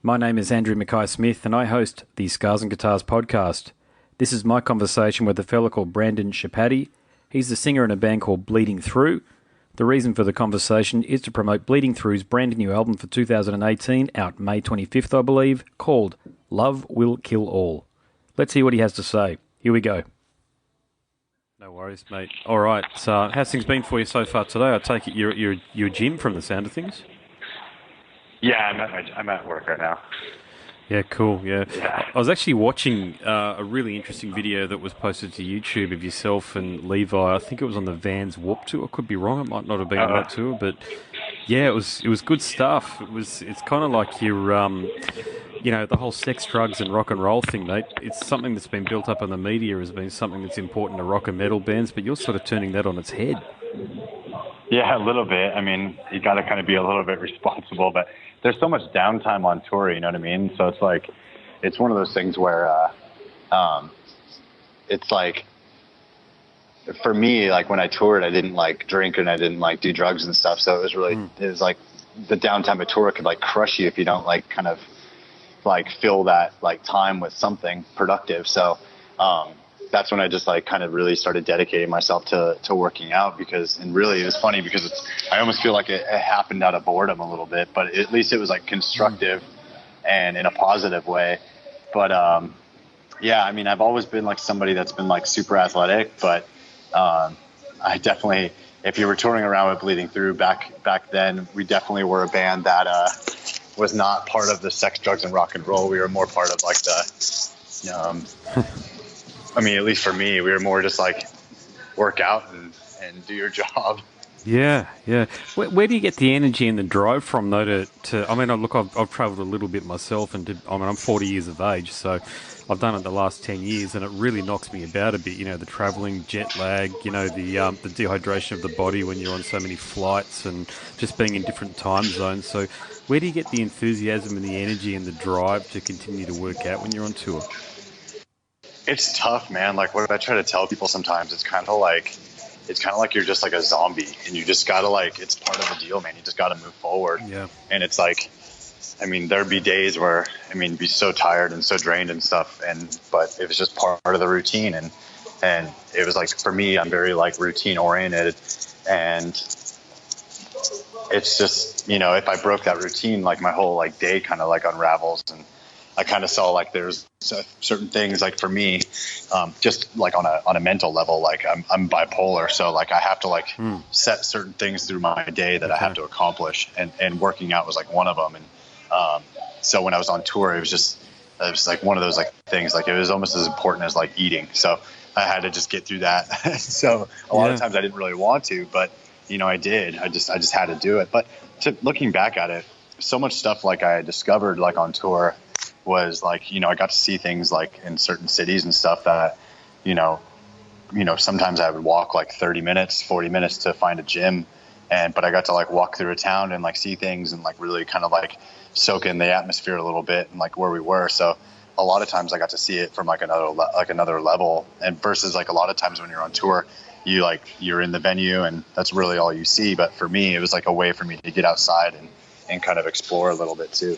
My name is Andrew Mackay-Smith and I host the Scars and Guitars podcast. This is my conversation with a fella called Brandan Schieppati. He's the singer in a band called Bleeding Through. The reason for the conversation is to promote Bleeding Through's brand new album for 2018, out May 25th, I believe, called Love Will Kill All. Let's hear what he has to say. Here we go. No worries, mate. All right, so how's things been for you so far today? I take it you're Jim from the sound of things? Yeah, I'm at work right now. Yeah, cool, yeah. Yeah. I was actually watching a really interesting video that was posted to YouTube of yourself and Levi. I think it was on the Vans Warped Tour. I could be wrong. It might not have been on that tour, but yeah, it was good stuff. It's kind of like your, the whole sex, drugs and rock and roll thing, mate. It's something that's been built up in the media as being something that's important to rock and metal bands, but you're sort of turning that on its head. Yeah, a little bit. I mean, you got to kind of be a little bit responsible, but there's so much downtime on tour, you know what I mean? So it's like, it's one of those things where, it's like, for me, like when I toured, I didn't like drink and I didn't like do drugs and stuff. So it was really, it was like the downtime of tour could like crush you if you don't like kind of like fill that like time with something productive. So, that's when I just like kind of really started dedicating myself to working out and really it was funny because I almost feel like it happened out of boredom a little bit, but at least it was like constructive and in a positive way. But, yeah, I mean, I've always been like somebody that's been like super athletic, but, I definitely, if you were touring around with Bleeding Through back then, we definitely were a band that, was not part of the sex, drugs and rock and roll. We were more part of like I mean, at least for me, we were more just like work out and do your job. Yeah. Where do you get the energy and the drive from, though? I mean, look, I've travelled a little bit myself, and I'm 40 years of age, so I've done it the last 10 years, and it really knocks me about a bit. You know, the travelling, jet lag, the dehydration of the body when you're on so many flights, and just being in different time zones. So, where do you get the enthusiasm and the energy and the drive to continue to work out when you're on tour? It's tough, man. Like what I try to tell people sometimes, it's kind of like you're just like a zombie and you just gotta like, it's part of the deal, man. You just gotta move forward. Yeah. And it's like, I mean, there'd be days where, be so tired and so drained and stuff. But it was just part of the routine. And it was like, for me, I'm very like routine oriented, and it's just, if I broke that routine, like my whole like day kind of like unravels. And I kind of saw like there's certain things like for me, just like on a mental level, like I'm bipolar. So like I have to like set certain things through my day that I have to accomplish, and working out was like one of them. And so when I was on tour, it was like one of those like things, like it was almost as important as like eating. So I had to just get through that. So a lot of times I didn't really want to, but I did. I just had to do it. But looking back at it, so much stuff like I discovered like on tour was like, I got to see things like in certain cities and stuff that, sometimes I would walk like 30 minutes, 40 minutes to find a gym. But I got to like walk through a town and like see things and like really kind of like soak in the atmosphere a little bit and like where we were. So a lot of times I got to see it from like another level, and versus like a lot of times when you're on tour, you're in the venue and that's really all you see. But for me, it was like a way for me to get outside and kind of explore a little bit too.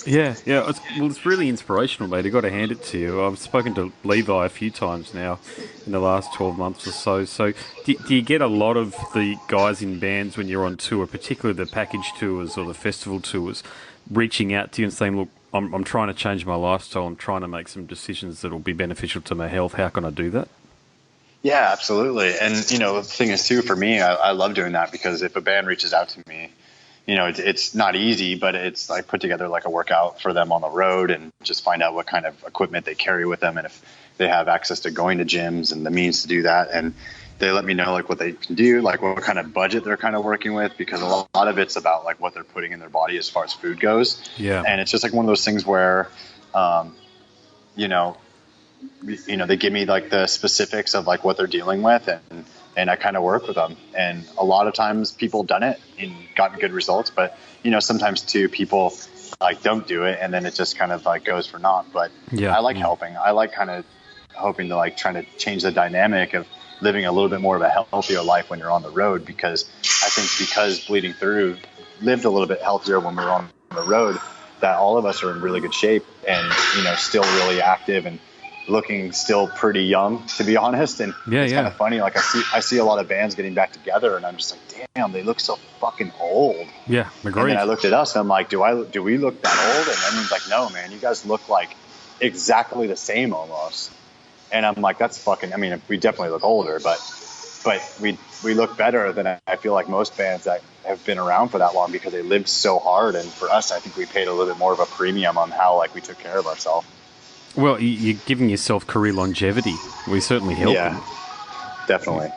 Yeah. It's really inspirational, mate. I got to hand it to you. I've spoken to Levi a few times now in the last 12 months or so. So do you get a lot of the guys in bands when you're on tour, particularly the package tours or the festival tours, reaching out to you and saying, look, I'm trying to change my lifestyle. I'm trying to make some decisions that will be beneficial to my health. How can I do that? Yeah, absolutely. And, the thing is too, for me, I love doing that, because if a band reaches out to me, it's not easy, but it's like put together like a workout for them on the road and just find out what kind of equipment they carry with them, and if they have access to going to gyms and the means to do that. And they let me know like what they can do, like what kind of budget they're kind of working with, because a lot of it's about like what they're putting in their body as far as food goes. Yeah. And it's just like one of those things where, they give me like the specifics of like what they're dealing with, and I kind of work with them. And a lot of times people have done it and gotten good results, but sometimes too, people like don't do it, and then it just kind of like goes for naught. But yeah, I like helping. I like kind of hoping to like trying to change the dynamic of living a little bit more of a healthier life when you're on the road, because I think because Bleeding Through lived a little bit healthier when we were on the road, that all of us are in really good shape and, still really active and looking still pretty young, to be honest. And it's kind of funny. Like I see a lot of bands getting back together and I'm just like, damn, they look so fucking old. Yeah, agreed. And then I looked at us and I'm like, do we look that old? And everyone's like, no, man, you guys look like exactly the same almost. And I'm like, that's fucking, I mean, we definitely look older, but we look better than I feel like most bands that have been around for that long because they lived so hard. And for us, I think we paid a little bit more of a premium on how like we took care of ourselves. Well, you're giving yourself career longevity. We certainly help. Yeah, definitely.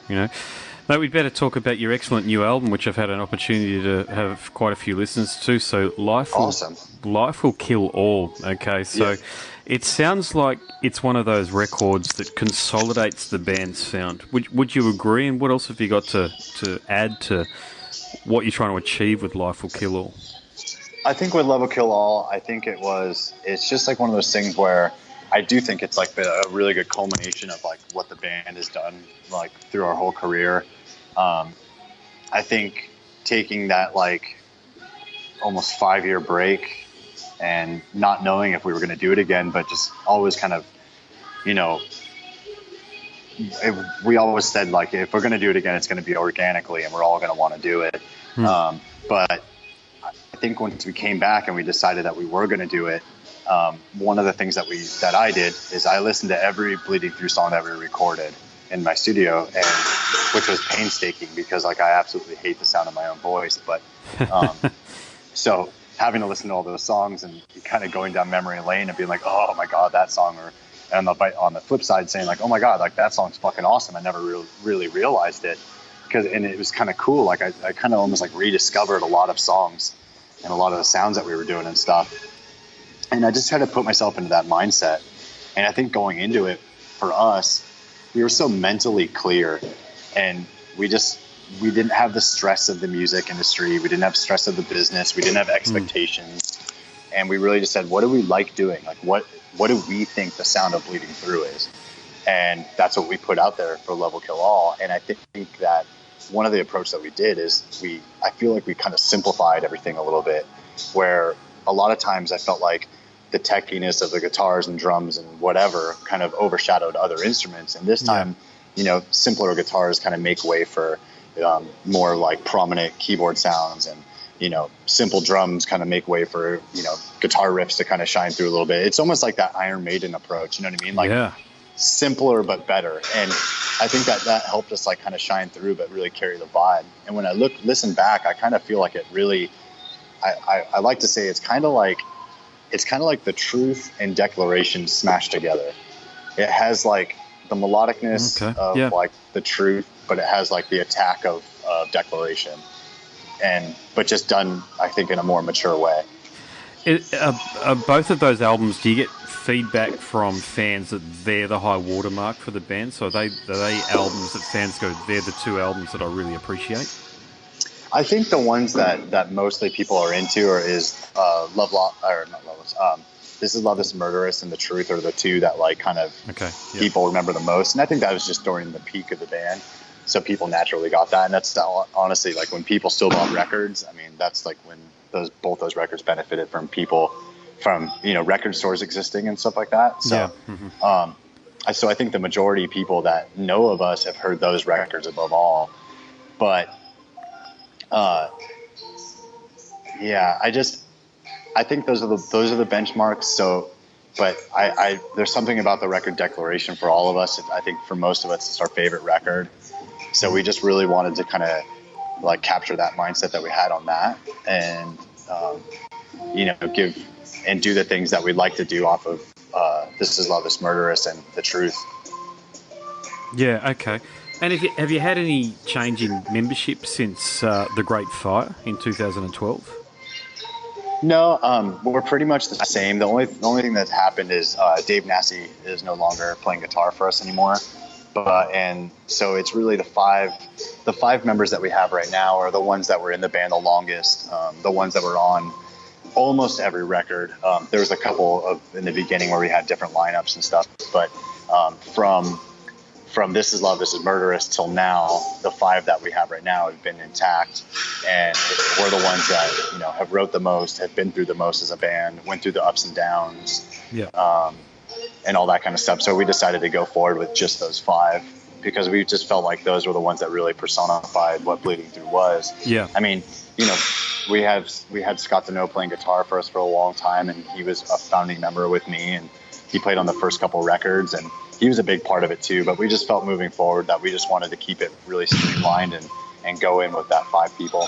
No, we'd better talk about your excellent new album, which I've had an opportunity to have quite a few listens to. So Life Will Kill All. Okay, so it sounds like it's one of those records that consolidates the band's sound. Would you agree? And what else have you got to add to what you're trying to achieve with Life Will Kill All? I think with Love Will Kill All, I think it's just like one of those things where I do think it's like a really good culmination of like what the band has done like through our whole career. I think taking that like almost 5-year break and not knowing if we were going to do it again, but just always kind of, we always said like, if we're going to do it again, it's going to be organically and we're all going to want to do it. But I think once we came back and we decided that we were going to do it, one of the things that I did is I listened to every Bleeding Through song that we recorded in my studio, and which was painstaking because like I absolutely hate the sound of my own voice. But so having to listen to all those songs and kind of going down memory lane and being like, oh my god, that song, and on the flip side saying like, oh my god, like that song's fucking awesome. I never really realized it and it was kind of cool. Like I kind of almost like rediscovered a lot of songs and a lot of the sounds that we were doing and stuff. And I just tried to put myself into that mindset. And I think going into it for us, we were so mentally clear and we didn't have the stress of the music industry. We didn't have stress of the business. We didn't have expectations. And we really just said, what do we like doing? Like, what do we think the sound of Bleeding Through is? And that's what we put out there for Love Will Kill All. And I think that one of the approach that we did is I feel like we kind of simplified everything a little bit, where a lot of times I felt like the techiness of the guitars and drums and whatever kind of overshadowed other instruments. And this time, simpler guitars kind of make way for more like prominent keyboard sounds, and simple drums kind of make way for guitar riffs to kind of shine through a little bit. It's almost like that Iron Maiden approach, you know what I mean? Like simpler but better. And I think that helped us like kind of shine through but really carry the vibe. And when I listen back, I kind of feel like it really I like to say it's kind of like the Truth and Declaration smashed together. It has like the melodicness of like the Truth, but it has like the attack of Declaration, but just done, I think, in a more mature way. Both of those albums, do you get feedback from fans that they're the high watermark for the band? So are they albums that fans go, they're the two albums that I really appreciate? I think the ones that mostly people are into is This Is Love, This Murderous, and The Truth are the two that like kind of people remember the most. And I think that was just during the peak of the band, so people naturally got that. And that's honestly like when people still bought records. I mean, that's like when both those records benefited from people from record stores existing and stuff like that. So so I think the majority of people that know of us have heard those records above all. But I think those are the benchmarks. So, but there's something about the record Declaration for all of us. I think for most of us, it's our favorite record. So we just really wanted to kind of like capture that mindset that we had on that, and give and do the things that we'd like to do off of This Is Love, This Murderous, and The Truth. Yeah. Okay. And have you had any change in membership since The Great Fire in 2012? No, we're pretty much the same. The only thing that's happened is Dave Nassi is no longer playing guitar for us anymore. And so it's really the five members that we have right now are the ones that were in the band the longest, the ones that were on almost every record. There was a couple in the beginning where we had different lineups and stuff, but from This Is Love, This Is Murderous till now, the 5 that we have right now have been intact, and we're the ones that, you know, have wrote the most, have been through the most as a band, went through the ups and downs, and all that kind of stuff. So we decided to go forward with just those 5 because we just felt like those were the ones that really personified what Bleeding Through was. Yeah. I mean, you know, we had Scott Deneau playing guitar for us for a long time, and he was a founding member with me, and he played on the first couple records, and he was a big part of it too. But we just felt moving forward that we just wanted to keep it really streamlined and go in with that 5 people.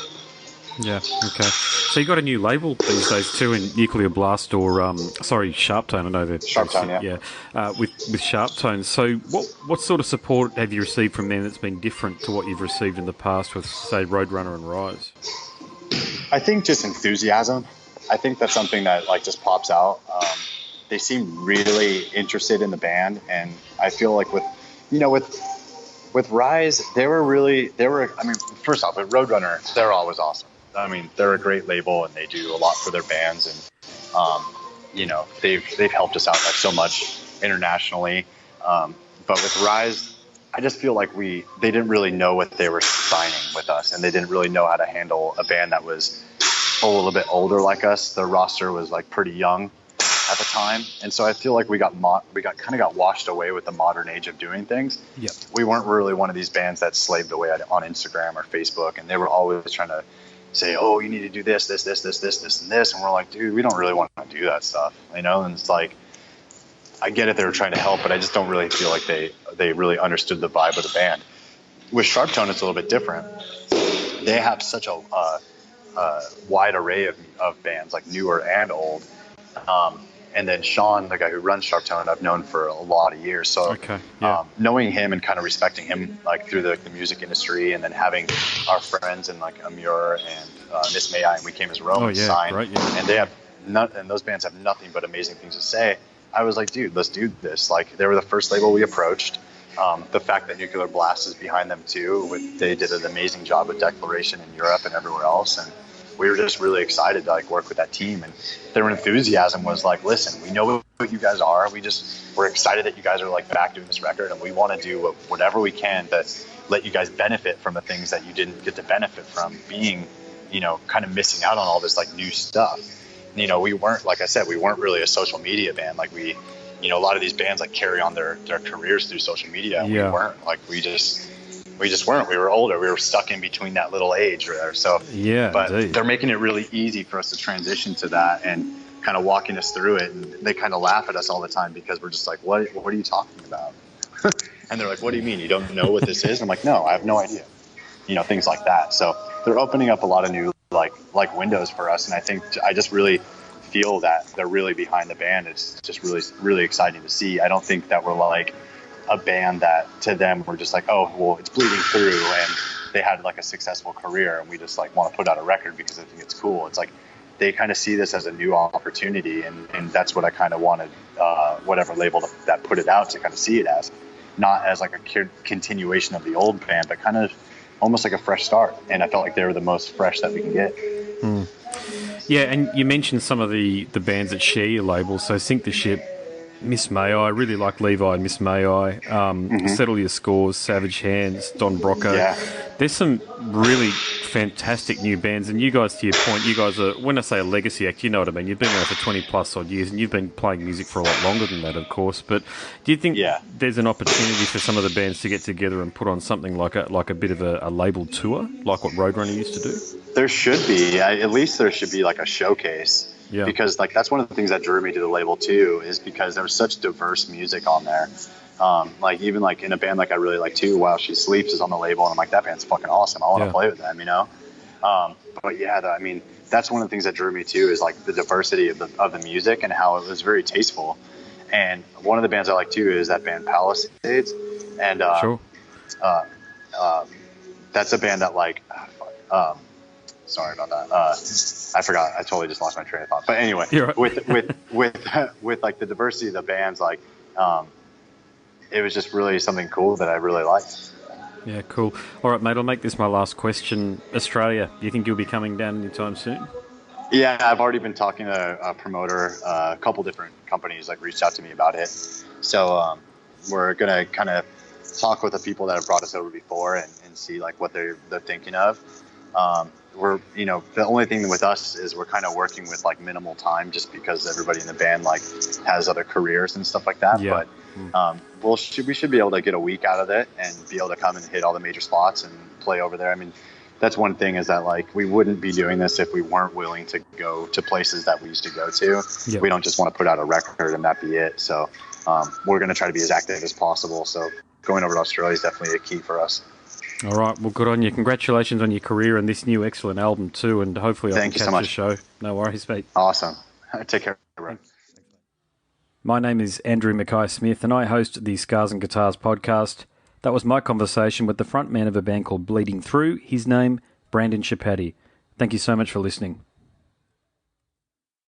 Yeah, okay. So you got a new label these days too in Nuclear Blast or, Sharptone, I know that. Sharptone, yeah. With Sharptone. So what sort of support have you received from them that's been different to what you've received in the past with, say, Roadrunner and Rise? I think just enthusiasm. I think that's something that like just pops out. They seem really interested in the band, and I feel like with Rise, they were. I mean, first off, with Roadrunner, they're always awesome. I mean, they're a great label, and they do a lot for their bands, and you know, they've helped us out like so much internationally. But with Rise, I just feel like they didn't really know what they were signing with us, and they didn't really know how to handle a band that was a little bit older like us. The roster was like pretty young at the time, and so I feel like we got washed away with the modern age of doing things. Yep. We weren't really one of these bands that slaved away on Instagram or Facebook, and they were always trying to say, oh, you need to do this, and this, and we're like, dude, we don't really want to do that stuff, you know. And it's like, I get it, they were trying to help, but I just don't really feel like they really understood the vibe of the band. With Sharptone, it's a little bit different. They have such a wide array of bands, like newer and old. And then Sean, the guy who runs Sharptone, I've known for a lot of years. So knowing him and kind of respecting him, like through the music industry, and then having our friends and like Amur and Miss May I, and We Came as Romans signed, right, yeah. and those bands have nothing but amazing things to say. I was like, dude, let's do this. Like, they were the first label we approached. The fact that Nuclear Blast is behind them too, they did an amazing job with Declaration in Europe and everywhere else, and we were just really excited to like work with that team. And their enthusiasm was like, listen, we know what you guys are. We're excited that you guys are like back doing this record, and we want to do whatever we can to let you guys benefit from the things that you didn't get to benefit from, being, you know, kind of missing out on all this like new stuff. You know, we weren't, like I said, we weren't really a social media band. Like you know, a lot of these bands like carry on their careers through social media. And we weren't. Like we just weren't. We were older. We were stuck in between that little age there. So but indeed, they're making it really easy for us to transition to that and kind of walking us through it. And they kind of laugh at us all the time because we're just like, what are you talking about? And they're like, what do you mean? You don't know what this is? I'm like, no, I have no idea. You know, things like that. So they're opening up a lot of new like windows for us. And I just really feel that they're really behind the band. It's just really, really exciting to see. I don't think that we're like a band that to them we're just like, oh, well, it's Bleeding Through and they had like a successful career and we just like want to put out a record because I think it's cool. It's like they kind of see this as a new opportunity, and that's what I kind of wanted whatever label that put it out to kind of see it as, not as like a continuation of the old band, but kind of almost like a fresh start. And I felt like they were the most fresh that we can get. Yeah, and you mentioned some of the bands that share your label, so Sink the Ship, Miss May I really like Levi and Miss May I, Settle Your Scores, Savage Hands, Don Brocco. Yeah. There's some really fantastic new bands, and you guys, to your point, you guys are, when I say a legacy act, you know what I mean, you've been around for 20 plus odd years, and you've been playing music for a lot longer than that, of course, but do you think there's an opportunity for some of the bands to get together and put on something like a bit of a label tour, like what Roadrunner used to do? There should be. At least there should be like a showcase. Yeah. Because like that's one of the things that drew me to the label too, is because there was such diverse music on there. Like even like in a band like I really like too, While She Sleeps is on the label, and I'm like, that band's fucking awesome. I want to play with them, you know. But yeah, I mean, that's one of the things that drew me too, is like the diversity of the music and how it was very tasteful. And one of the bands I like too is that band Palisades, and that's a band that like. Sorry about that. I forgot. I totally just lost my train of thought. But anyway, right. with like the diversity of the bands, like it was just really something cool that I really liked. Yeah, cool. All right, mate. I'll make this my last question. Australia, do you think you'll be coming down anytime soon? Yeah, I've already been talking to a promoter. A couple different companies like reached out to me about it. So we're gonna kind of talk with the people that have brought us over before and see like what they're thinking of. The only thing with us is we're kind of working with like minimal time just because everybody in the band like has other careers and stuff like that. Yeah. But we should be able to get a week out of it and be able to come and hit all the major spots and play over there. I mean, that's one thing is that like we wouldn't be doing this if we weren't willing to go to places that we used to go to. Yep. We don't just want to put out a record and that be it. So we're going to try to be as active as possible. So going over to Australia is definitely a key for us. All right. Well, good on you. Congratulations on your career and this new excellent album too. And hopefully I can catch the show. No worries, mate. Awesome. Take care, bro. My name is Andrew Mackay-Smith and I host the Scars and Guitars podcast. That was my conversation with the frontman of a band called Bleeding Through. His name, Brandan Schieppati. Thank you so much for listening.